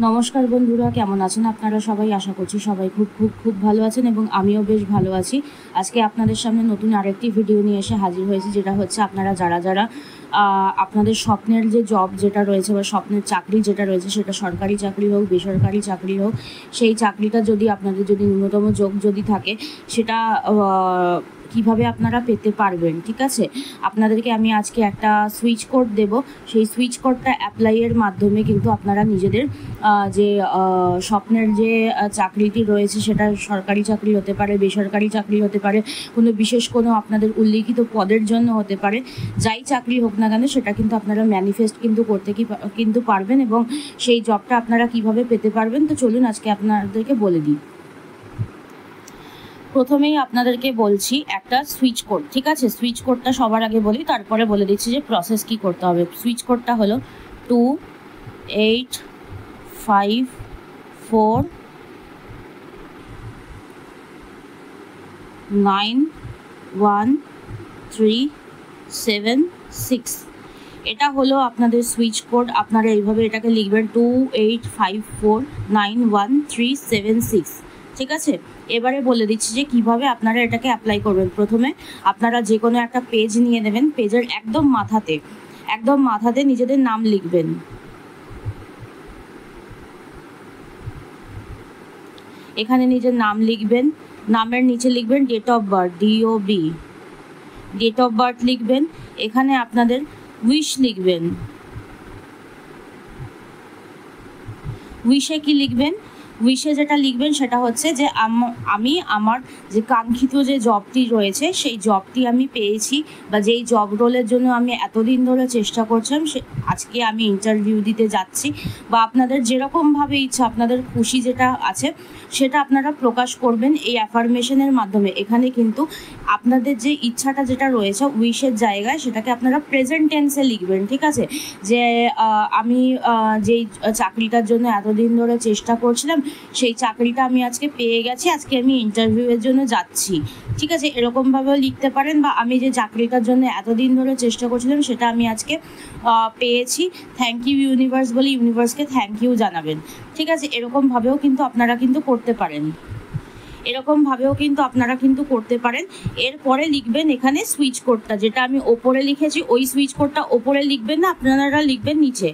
নমস্কার বন্ধুরা, কেমন আছেন আপনারা সবাই? আশা করছি সবাই খুব খুব খুব ভালো আছেন এবং আমিও বেশ ভালো আছি। আজকে আপনাদের সামনে নতুন আরেকটি ভিডিও নিয়ে এসে হাজির হয়েছি, যেটা হচ্ছে আপনারা যারা আপনাদের স্বপ্নের যে জব যেটা রয়েছে বা স্বপ্নের চাকরি যেটা রয়েছে, সেটা সরকারি চাকরি হোক বেসরকারি চাকরি হোক, সেই চাকরিটা যদি আপনাদের যদি ন্যূনতম যোগ যদি থাকে, সেটা কিভাবে আপনারা পেতে পারবেন। ঠিক আছে, আপনাদেরকে আমি আজকে একটা সুইচ কোড দেব। সেই সুইচ কোডটা অ্যাপ্লাইয়ের মাধ্যমে কিন্তু আপনারা নিজেদের যে স্বপ্নের যে চাকরিটি রয়েছে, সেটা সরকারি চাকরি হতে পারে, বেসরকারি চাকরি হতে পারে, কোনো বিশেষ কোনো আপনাদের উল্লিখিত পদের জন্য হতে পারে, যাই চাকরি হোক না কেন সেটা কিন্তু আপনারা ম্যানিফেস্ট কিন্তু করতে কিন্তু পারবেন এবং সেই জবটা আপনারা কিভাবে পেতে পারবেন। তো চলুন আজকে আপনাদেরকে বলে দিই। প্রথমেই আপনাদেরকে বলছি একটা সুইচ কোড। ঠিক আছে, সুইচ কোডটা সবার আগে বলি, তারপরে বলে দিচ্ছি যে প্রসেস কি করতে হবে। সুইচ কোডটা হলো 28549137 এটা হলো আপনাদের সুইচ কোড। আপনারা এইভাবে এটাকে লিখবেন 28549137 ঠিক আছে। এবারে বলে দিচ্ছি যে কিভাবে আপনারা এটাকে অ্যাপ্লাই করবেন। প্রথমে আপনারা যে কোনো একটা পেজ নিয়ে নেবেন, পেজের একদম মাথাতে নিজেদের নাম লিখবেন। এখানে নিজের নাম লিখবেন, নামের নিচে লিখবেন date of birth, DOB, date of birth লিখবেন। এখানে আপনাদের উইশ লিখবেন। উইশে কি লিখবেন? উইশে যেটা লিখবেন সেটা হচ্ছে যে আমি আমার যে কাঙ্ক্ষিত যে জবটি রয়েছে, সেই জবটি আমি পেয়েছি, বা যেই জব রোলের জন্য আমি এতদিন ধরে চেষ্টা করছিলাম, আজকে আমি ইন্টারভিউ দিতে যাচ্ছি, বা আপনাদের যেরকমভাবে ইচ্ছা, আপনাদের খুশি যেটা আছে সেটা আপনারা প্রকাশ করবেন এই অ্যাফার্মেশনের মাধ্যমে। এখানে কিন্তু আপনাদের যে ইচ্ছাটা যেটা রয়েছে উইশের জায়গায়, সেটাকে আপনারা প্রেজেন্ট টেন্সে লিখবেন। ঠিক আছে, যে আমি যেই চাকরিটার জন্য এতদিন ধরে চেষ্টা করছিলাম, সেই চাকরিটা আমি আজকে পেয়ে গেছি, আজকে আমি ইন্টারভিউয়ের জন্য যাচ্ছি। ঠিক আছে, এরকমভাবেও লিখতে পারেন, বা আমি যে চাকরিটার জন্য এতদিন ধরে চেষ্টা করছিলাম সেটা আমি আজকে পেয়েছি, থ্যাংক ইউ ইউনিভার্স বলে ইউনিভার্সকে থ্যাংক ইউ জানাবেন। ঠিক আছে, এরকমভাবেও কিন্তু আপনারা কিন্তু করতে পারেন। এরপরে লিখবেন এখানে সুইচ কোডটা, যেটা আমি ওপরে লিখেছি, ওই সুইচ কোডটা ওপরে লিখবেন না, আপনারা লিখবেন নিচে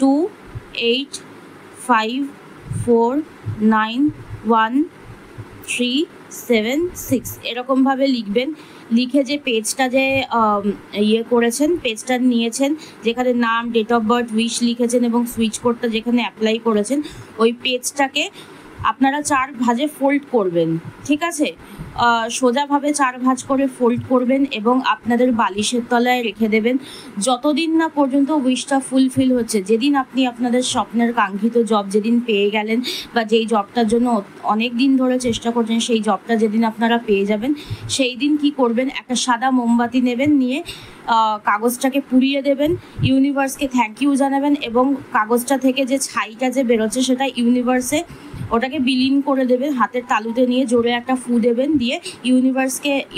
28549137 এরকমভাবে লিখবেন। লিখে যে পেজটা যে করেছেন, পেজটা নিয়েছেন, যেখানে নাম, ডেট অফ বার্থ, উইশ লিখেছেন এবং সুইচ কোডটা যেখানে অ্যাপ্লাই করেছেন, ওই পেজটাকে আপনারা 4 ভাঁজে ফোল্ড করবেন। ঠিক আছে, সোজাভাবে 4 ভাঁজ করে ফোল্ড করবেন এবং আপনাদের বালিশের তলায় রেখে দেবেন যতদিন না পর্যন্ত উইশটা ফুলফিল হচ্ছে। যেদিন আপনি আপনাদের স্বপ্নের কাঙ্ক্ষিত জব যেদিন পেয়ে গেলেন, বা যেই জবটার জন্য অনেক দিন ধরে চেষ্টা করছেন, সেই জবটা যেদিন আপনারা পেয়ে যাবেন, সেই দিন কি করবেন, একটা সাদা মোমবাতি নেবেন, নিয়ে কাগজটাকে পুড়িয়ে দেবেন, ইউনিভার্সকে থ্যাংক ইউ জানাবেন এবং কাগজটা থেকে যে ছাইটা যে বেরোচ্ছে সেটা ইউনিভার্সে ওটাকে বিলীন করে দেবেন। হাতের তালুতে নিয়ে জোরে একটা ফু দেবেন, দিয়ে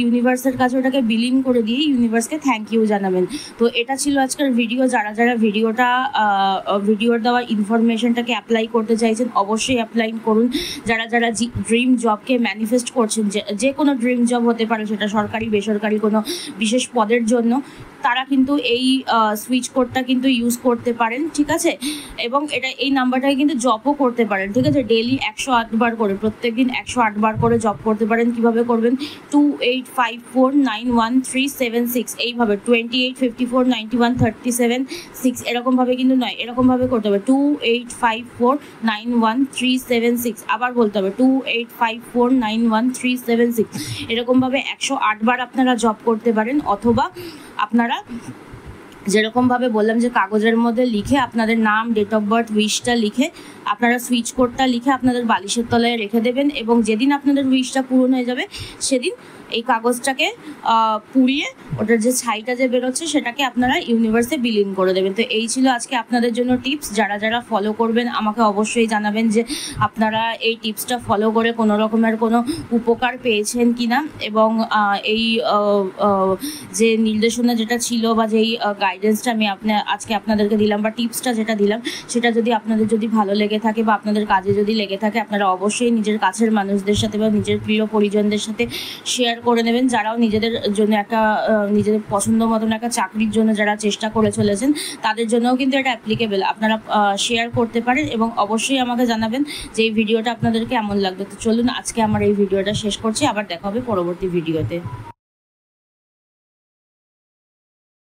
ইউনিভার্সের কাছে ওটাকে বিলীন করে দিয়ে ইউনিভার্সকে থ্যাংক ইউ জানাবেন। তো এটা ছিল আজকের ভিডিও। যারা ভিডিওর দেওয়া ইনফরমেশনটাকে অ্যাপ্লাই করতে চাইছেন, অবশ্যই অ্যাপ্লাই করুন। যারা ড্রিম জবকে ম্যানিফেস্ট করছেন, যে কোনো ড্রিম জব হতে পারে, সেটা সরকারি বেসরকারি কোনো বিশেষ পদের জন্য, তারা কিন্তু এই সুইচ কোডটা কিন্তু ইউজ করতে পারেন। ঠিক আছে, এবং এই নাম্বারটাকে কিন্তু জবও করতে পারেন। ঠিক আছে, ডেইলি 108 বার করে, প্রত্যেকদিন 108 বার করে জব করতে পারেন। কিভাবে করবেন? 28549137 এইভাবে 28549137 এরকমভাবে কিন্তু নয়, এরকমভাবে করতে হবে 28549137। আবার বলতে হবে 28549137। এরকমভাবে 108 বার আপনারা জব করতে পারেন। অথবা আপনারা যেরকমভাবে বললাম যে কাগজের মধ্যে লিখে আপনাদের নাম, ডেট অফ বার্থ, উইশটা লিখে আপনারা সুইচ কোডটা লিখে আপনাদের বালিশের তলায় রেখে দেবেন, এবং যেদিন আপনাদের উইশটা পূরণ হয়ে যাবে সেদিন এই কাগজটাকে পুড়িয়ে ওটার যে ছাইটা যে বেরোচ্ছে সেটাকে আপনারা ইউনিভার্সে বিলীন করে দেবেন। তো এই ছিল আজকে আপনাদের জন্য টিপস। যারা যারা ফলো করবেন আমাকে অবশ্যই জানাবেন যে আপনারা এই টিপসটা ফলো করে কোনো রকমের কোনো উপকার পেয়েছেন কিনা, এবং এই যে নির্দেশনা যেটা ছিল বা যেই গাইডেন্সটা আমি আজকে আপনাদেরকে দিলাম বা টিপসটা যেটা দিলাম সেটা যদি আপনাদের যদি ভালো লেগে থাকে বা আপনাদের কাজে যদি লেগে থাকে, আপনারা অবশ্যই নিজের কাছের মানুষদের সাথে বা নিজের প্রিয় পরিজনদের সাথে শেয়ার করে নেবেন, যারাও নিজেদের জন্য একটা নিজেদের পছন্দ মতন একটা চাকরির জন্য যারা চেষ্টা করে চলেছেন তাদের জন্যও কিন্তু এটা অ্যাপ্লিকেবল। আপনারা শেয়ার করতে পারেন এবং অবশ্যই আমাকে জানাবেন যে এই ভিডিওটা আপনাদের কেমন লাগবে। তো চলুন আজকে আমার এই ভিডিওটা শেষ করছি, আবার দেখা হবে পরবর্তী ভিডিওতে।